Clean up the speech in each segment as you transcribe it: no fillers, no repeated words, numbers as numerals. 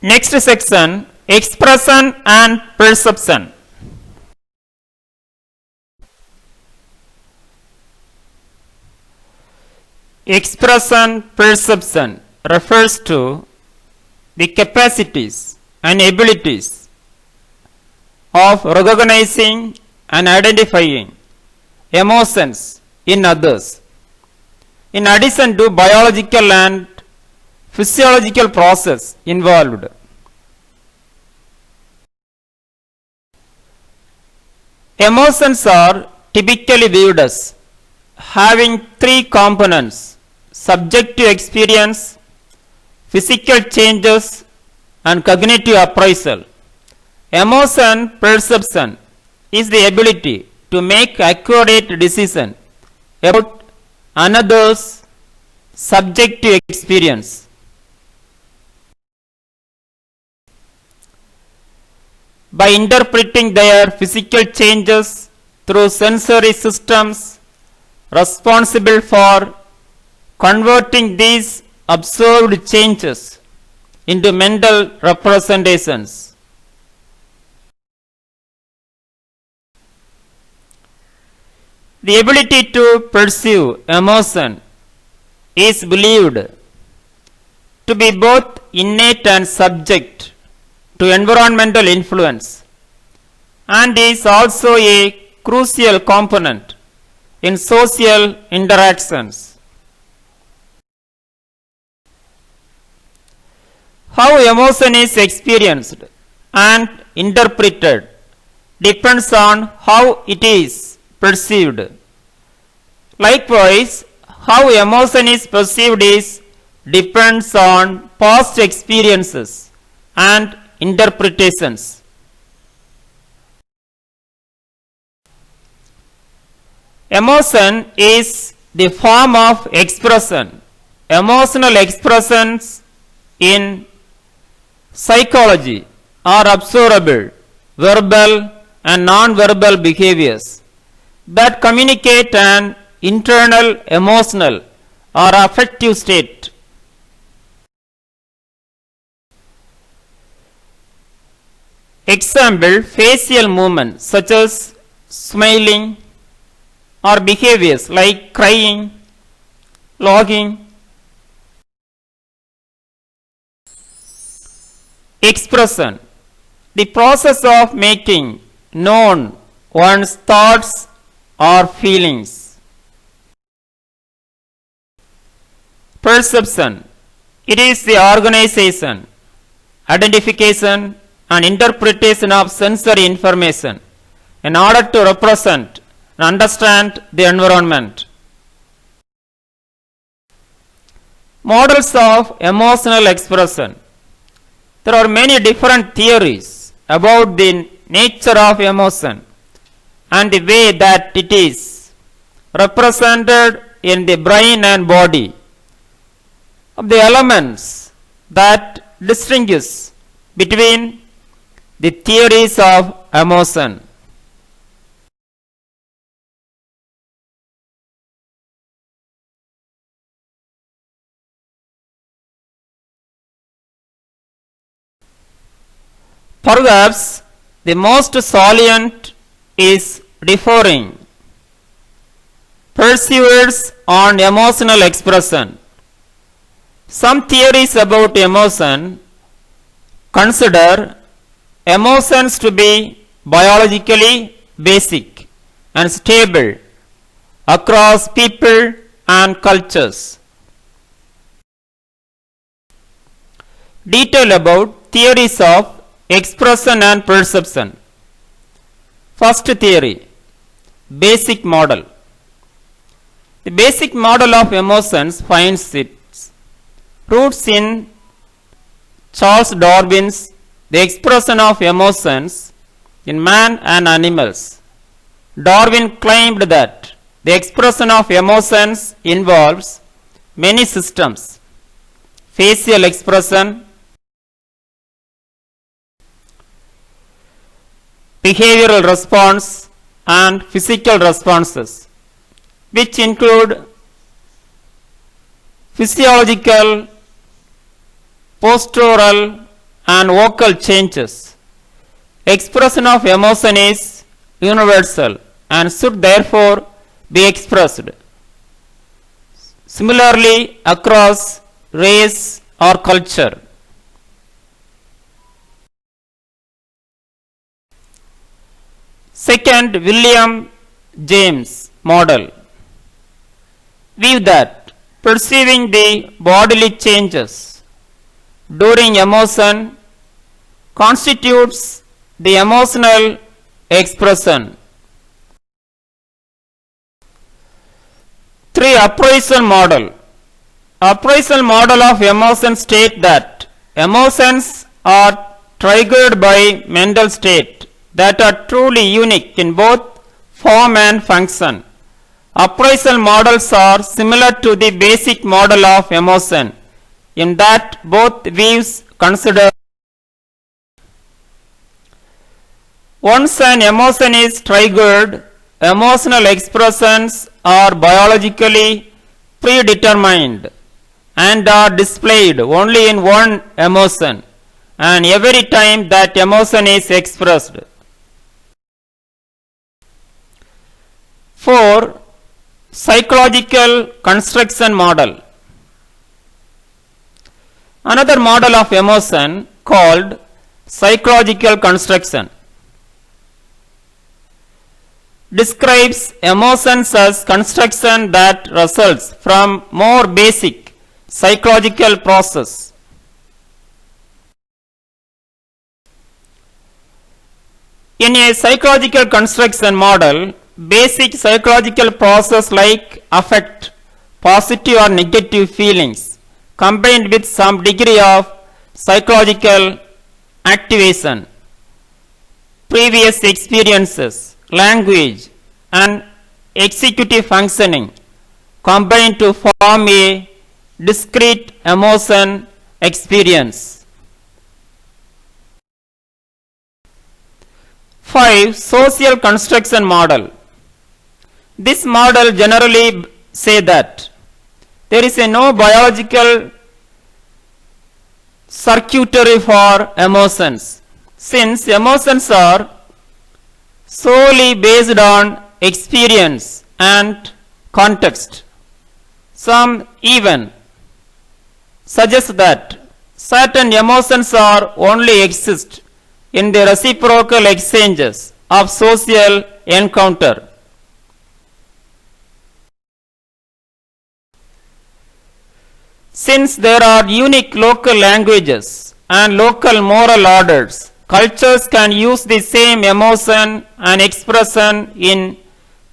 Next section, expression and perception. Expression perception refers to the capacities and abilities of recognizing and identifying emotions in others, in addition to biological and physiological process involved. Emotions are typically viewed as having three components: subjective experience, physical changes, and cognitive appraisal. Emotion perception is the ability to make accurate decisions about another's subjective experience. By interpreting their physical changes through sensory systems responsible for converting these observed changes into mental representations. The ability to perceive emotion is believed to be both innate and subject to environmental influence, and is also a crucial component in social interactions. How emotion is experienced and interpreted depends on how it is perceived. Likewise, how emotion is perceived depends on past experiences and interpretations. Emotion is the form of expression. Emotional expressions in psychology are observable, verbal and non-verbal behaviors that communicate an internal emotional or affective state. Example, facial movements such as smiling or behaviors like crying, laughing. Expression, the process of making known one's thoughts or feelings. Perception, it is the organization, identification and interpretation of sensory information in order to represent and understand the environment. Models of emotional expression. There are many different theories about the nature of emotion and the way that it is represented in the brain and body. Of the elements that distinguish between the theories of emotion. Perhaps the most salient is referring perceivers on emotional expression. Some theories about emotion consider emotions to be biologically basic and stable across people and cultures. Detail about theories of expression and perception. First theory, basic model. The basic model of emotions finds its roots in Charles Darwin's The Expression of Emotions in Man and Animals. Darwin claimed that the expression of emotions involves many systems: facial expression, behavioral response, and physical responses, which include physiological, postural, and vocal changes. Expression of emotion is universal and should therefore be expressed. Similarly, across race or culture. Second, William James model. View that perceiving the bodily changes during emotion constitutes the emotional expression. 3. Appraisal model. Appraisal model of emotion state that emotions are triggered by mental state that are truly unique in both form and function. Appraisal models are similar to the basic model of emotion in that both views consider. Once an emotion is triggered, emotional expressions are biologically predetermined and are displayed only in one emotion and every time that emotion is expressed. 4. Psychological construction model. Another model of emotion called psychological construction describes emotions as construction that results from more basic psychological process. In a psychological construction model, basic psychological process like affect, positive or negative feelings, combined with some degree of psychological activation, previous experiences, language, and executive functioning, combine to form a discrete emotion experience. 5. Social construction model. This model generally say that there is no biological circuitry for emotions, since emotions are solely based on experience and context. Some even suggest that certain emotions are only exist in the reciprocal exchanges of social encounter. Since there are unique local languages and local moral orders, cultures can use the same emotion and expression in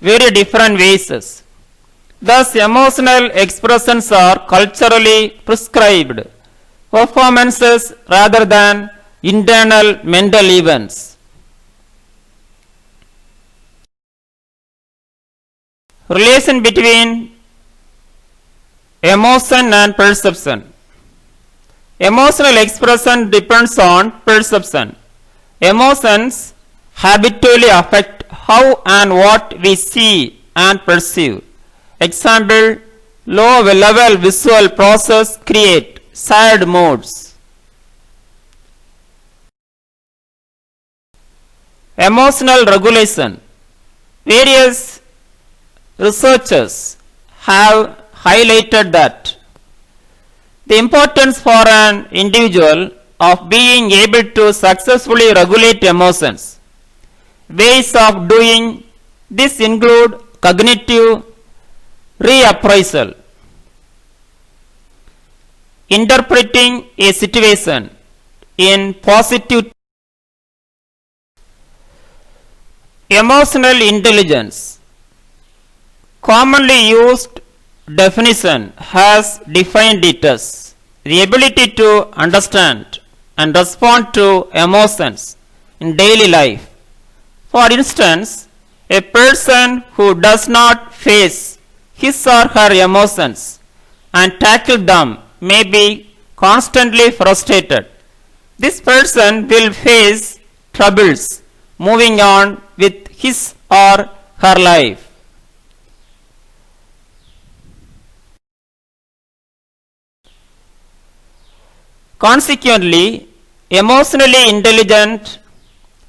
very different ways. Thus, emotional expressions are culturally prescribed performances rather than internal mental events. Relation between emotion and perception. Emotional expression depends on perception. Emotions habitually affect how and what we see and perceive. Example, low level visual process create sad moods. Emotional regulation. Various researchers have highlighted that the importance for an individual of being able to successfully regulate emotions. Ways of doing this include cognitive reappraisal, interpreting a situation in positive. Emotional intelligence. Commonly used definition has defined it as the ability to understand and respond to emotions in daily life. For instance, a person who does not face his or her emotions and tackle them may be constantly frustrated. This person will face troubles moving on with his or her life. Consequently, Emotionally intelligent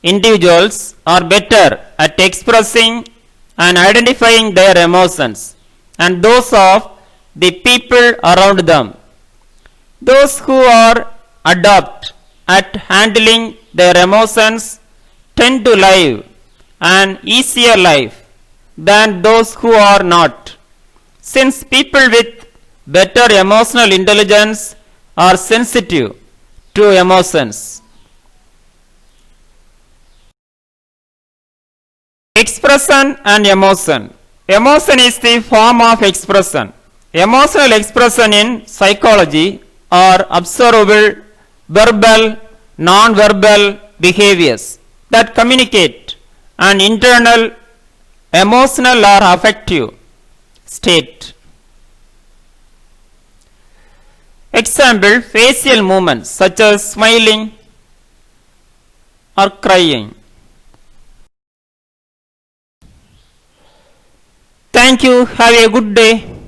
individuals are better at expressing and identifying their emotions and those of the people around them. Those who are adept at handling their emotions tend to live an easier life than those who are not, since people with better emotional intelligence are sensitive to emotions. Expression and emotion. Emotion is the form of expression. Emotional expression in psychology are observable, verbal, non-verbal behaviors that communicate an internal emotional or affective state. Example, facial movements such as smiling or crying. Thank you. Have a good day.